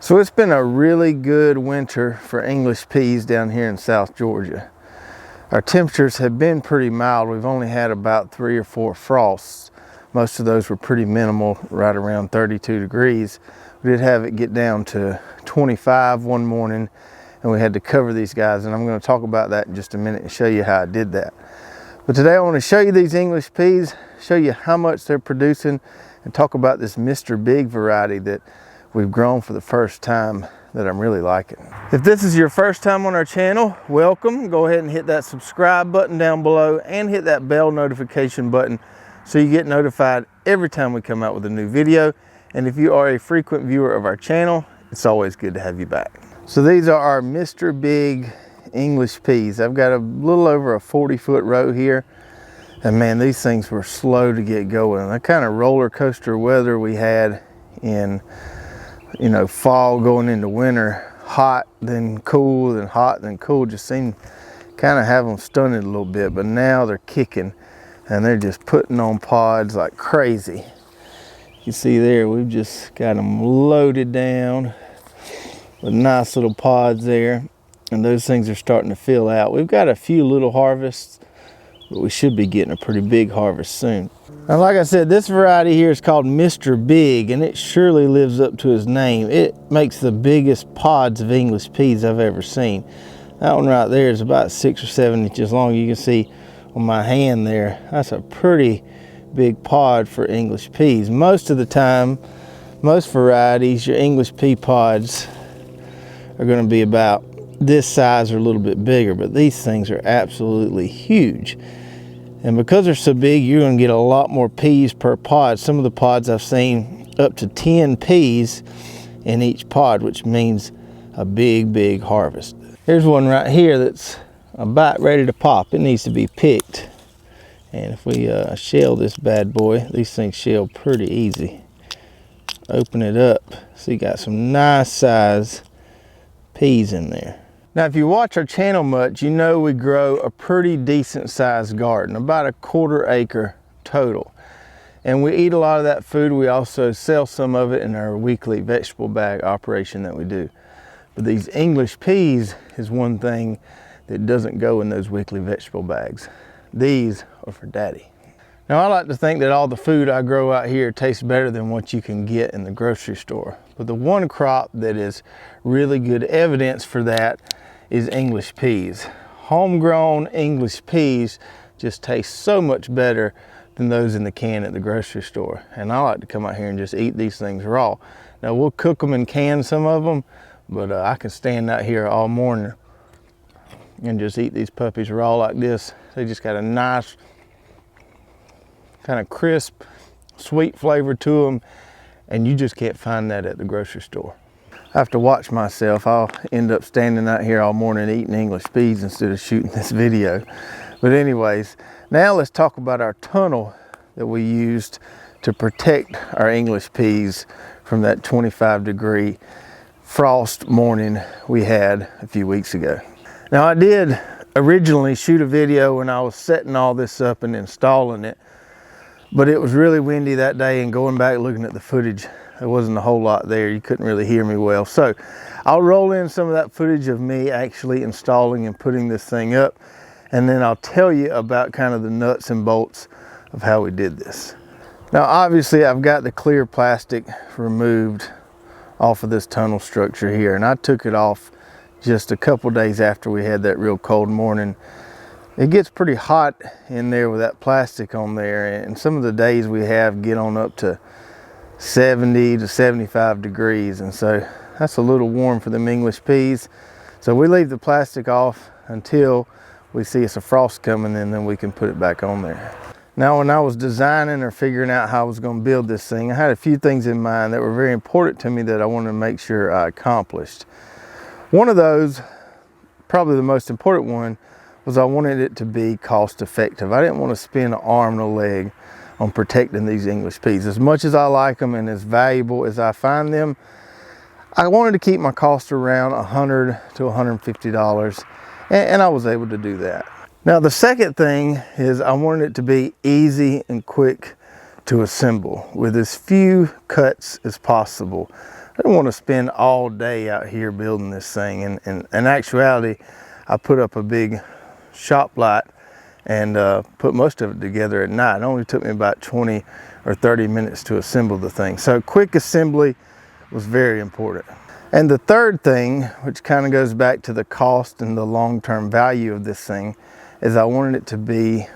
So it's been a really good winter for English peas down here in South Georgia. Our temperatures have been pretty mild. We've only had about 3 or 4 frosts. Most of those were pretty minimal, right around 32 degrees. We did have it get down to 25 one morning, and we had to cover these guys, and I'm going to talk about that in just a minute and show you how I did that. But today I want to show you these English peas, show you how much they're producing, and talk about this Mr. Big variety that we've grown for the first time that I'm really liking. If this is your first time on our channel, welcome. Go ahead and hit that subscribe button down below and hit that bell notification button so you get notified every time we come out with a new video. And if you are a frequent viewer of our channel, it's always good to have you back. So these are our Mr. Big English peas. I've got a little over a 40-foot row here. And man, these things were slow to get going. The kind of roller coaster weather we had in fall going into winter, hot then cool, then hot then cool, just seemed kind of have them stunted a little bit. But now they're kicking and they're just putting on pods like crazy. You see there, we've just got them loaded down with nice little pods there, and those things are starting to fill out. We've got a few little harvests, but we should be getting a pretty big harvest soon. Now, like I said, this variety here is called Mr. Big, and it surely lives up to his name. It makes the biggest pods of English peas I've ever seen. That one right there is about 6 or 7 inches long. You can see on my hand there, that's a pretty big pod for English peas. Most of the time, most varieties, your English pea pods are going to be about this size or a little bit bigger, but these things are absolutely huge. And because they're so big, you're going to get a lot more peas per pod. Some of the pods I've seen up to 10 peas in each pod, which means a big harvest. Here's one right here that's about ready to pop. It needs to be picked. And if we shell this bad boy, these things shell pretty easy. Open it up. So you got some nice size peas in there. Now, if you watch our channel much, you know we grow a pretty decent sized garden, about a 1/4 acre total. And we eat a lot of that food. We also sell some of it in our weekly vegetable bag operation that we do. But these English peas is one thing that doesn't go in those weekly vegetable bags. These are for daddy. Now, I like to think that all the food I grow out here tastes better than what you can get in the grocery store. But the one crop that is really good evidence for that is English peas. Homegrown English peas just taste so much better than those in the can at the grocery store. And I like to come out here and just eat these things raw. Now, we'll cook them and can some of them, but I can stand out here all morning and just eat these puppies raw like this. They just got a nice kind of crisp, sweet flavor to them, and you just can't find that at the grocery store. I have to watch myself. I'll end up standing out here all morning eating English peas instead of shooting this video. But anyways, now let's talk about our tunnel that we used to protect our English peas from that 25-degree frost morning we had a few weeks ago. Now, I did originally shoot a video when I was setting all this up and installing it, but it was really windy that day, and going back looking at the footage, there wasn't a whole lot there. You couldn't really hear me well. So I'll roll in some of that footage of me actually installing and putting this thing up, and then I'll tell you about kind of the nuts and bolts of how we did this. Now, obviously I've got the clear plastic removed off of this tunnel structure here, and I took it off just a couple days after we had that real cold morning. It gets pretty hot in there with that plastic on there, and some of the days we have get on up to 70 to 75 degrees, and so that's a little warm for them English peas. So we leave the plastic off until we see it's a frost coming, and then we can put it back on there. Now, when I was designing or figuring out how I was going to build this thing, I had a few things in mind that were very important to me that I wanted to make sure I accomplished. One of those, probably the most important one, was I wanted it to be cost effective. I didn't want to spend an arm and a leg on protecting these English peas. As much as I like them and as valuable as I find them, I wanted to keep my cost around $100 to $150, and I was able to do that. Now, the second thing is I wanted it to be easy and quick to assemble with as few cuts as possible. I didn't want to spend all day out here building this thing. And in actuality, I put up a big shop light and put most of it together at night. It only took me about 20 or 30 minutes to assemble the thing. So quick assembly was very important. And the third thing, which kind of goes back to the cost and the long-term value of this thing, is I wanted it to be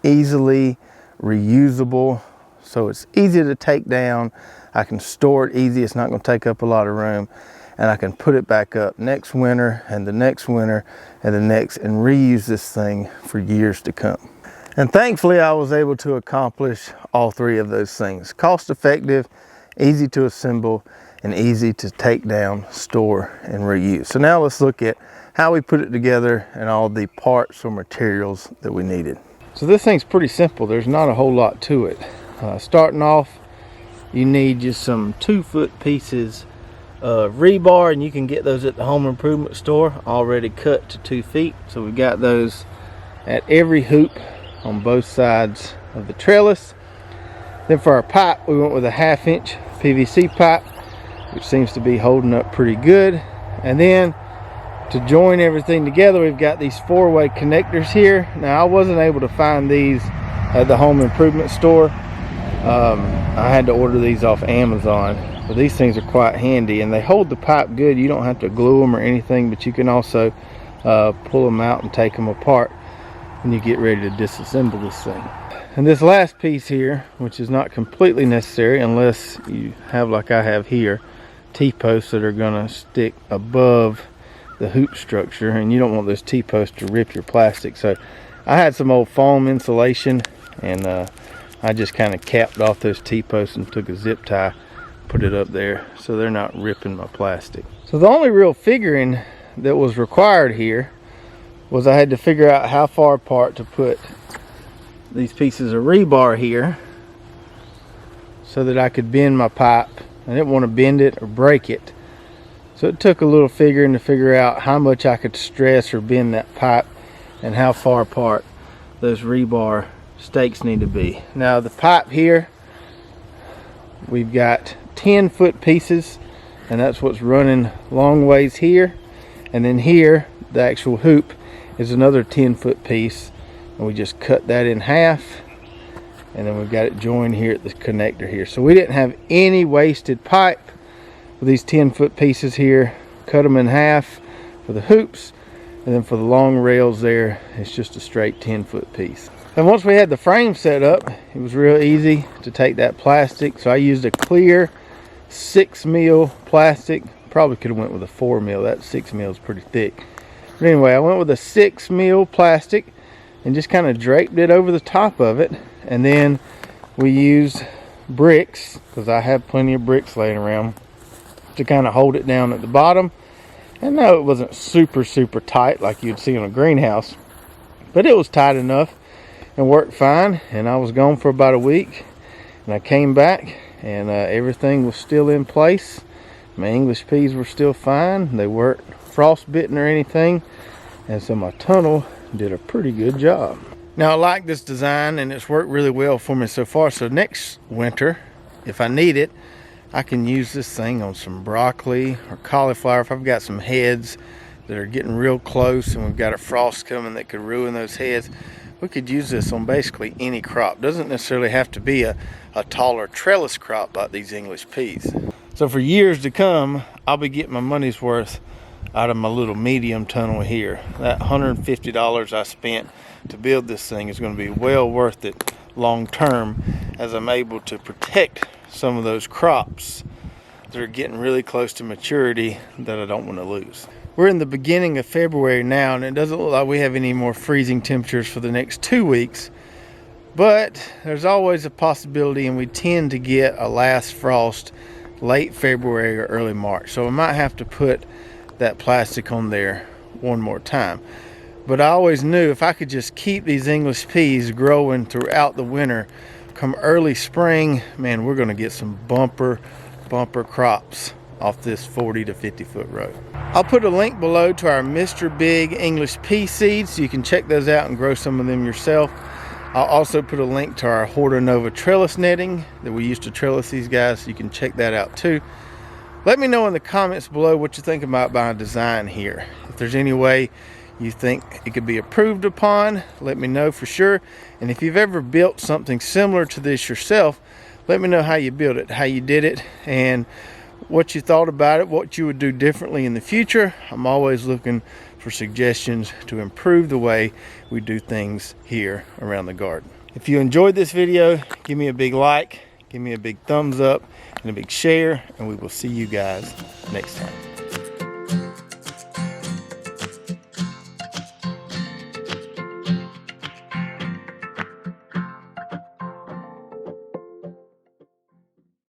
easily reusable. So it's easy to take down. I can store it easy. It's not going to take up a lot of room. And I can put it back up next winter and the next winter and the next, and reuse this thing for years to come. And thankfully I was able to accomplish all three of those things. Cost effective, easy to assemble, and easy to take down, store, and reuse. So now let's look at how we put it together and all the parts or materials that we needed. So this thing's pretty simple. There's not a whole lot to it. Starting off, you need just some 2-foot pieces of rebar, and you can get those at the home improvement store already cut to 2 feet. So we got those at every hoop on both sides of the trellis. Then for our pipe, we went with a 1/2 inch PVC pipe, which seems to be holding up pretty good. And then to join everything together, we've got these 4-way connectors here. Now I wasn't able to find these at the home improvement store. I had to order these off Amazon, but these things are quite handy and they hold the pipe good. You don't have to glue them or anything, but you can also pull them out and take them apart when you get ready to disassemble this thing. And this last piece here, which is not completely necessary unless you have, like I have here, T-posts that are going to stick above the hoop structure, and you don't want those T-posts to rip your plastic. So I had some old foam insulation, and I just kind of capped off those T-posts and took a zip tie, put it up there so they're not ripping my plastic. So the only real figuring that was required here was I had to figure out how far apart to put these pieces of rebar here so that I could bend my pipe. I didn't want to bend it or break it. So it took a little figuring to figure out how much I could stress or bend that pipe and how far apart those rebar stakes need to be. Now the pipe here, we've got 10-foot pieces, and that's what's running long ways here. And then here, the actual hoop is another 10-foot piece, and we just cut that in half, and then we've got it joined here at the connector here. So we didn't have any wasted pipe with these 10-foot pieces here. Cut them in half for the hoops, and then for the long rails there, it's just a straight 10-foot piece. And once we had the frame set up, it was real easy to take that plastic. So I used a clear 6 mil plastic. Probably could have went with a 4 mil. That 6 mil is pretty thick. But anyway, I went with a 6 mil plastic and just kind of draped it over the top of it. And then we used bricks, because I have plenty of bricks laying around, to kind of hold it down at the bottom. And no, it wasn't super tight like you'd see in a greenhouse, but it was tight enough and worked fine. And I was gone for about a week, and I came back, and everything was still in place. My English peas were still fine. They weren't frostbitten or anything, and so my tunnel did a pretty good job. Now I like this design, and it's worked really well for me so far. So next winter, if I need it, I can use this thing on some broccoli or cauliflower. If I've got some heads that are getting real close and we've got a frost coming that could ruin those heads, we could use this on basically any crop. Doesn't necessarily have to be a taller trellis crop like these English peas. So for years to come, I'll be getting my money's worth out of my little medium tunnel here. That $150 I spent to build this thing is going to be well worth it long term, as I'm able to protect some of those crops that are getting really close to maturity that I don't want to lose. We're in the beginning of February now, and it doesn't look like we have any more freezing temperatures for the next 2 weeks, but there's always a possibility, and we tend to get a last frost late February or early March. So I might have to put that plastic on there one more time. But I always knew if I could just keep these English peas growing throughout the winter, come early spring, man, we're going to get some bumper crops off this 40 to 50 foot row. I'll put a link below to our Mr. Big English pea seeds, so you can check those out and grow some of them yourself. I'll also put a link to our Horta Nova trellis netting that we used to trellis these guys, so you can check that out too. Let me know in the comments below what you think about my design here. If there's any way you think it could be improved upon, let me know for sure. And if you've ever built something similar to this yourself, let me know how you built it, how you did it, and what you thought about it, what you would do differently in the future. I'm always looking for suggestions to improve the way we do things here around the garden. If you enjoyed this video, give me a big like, give me a big thumbs up, and a big share, and we will see you guys next time.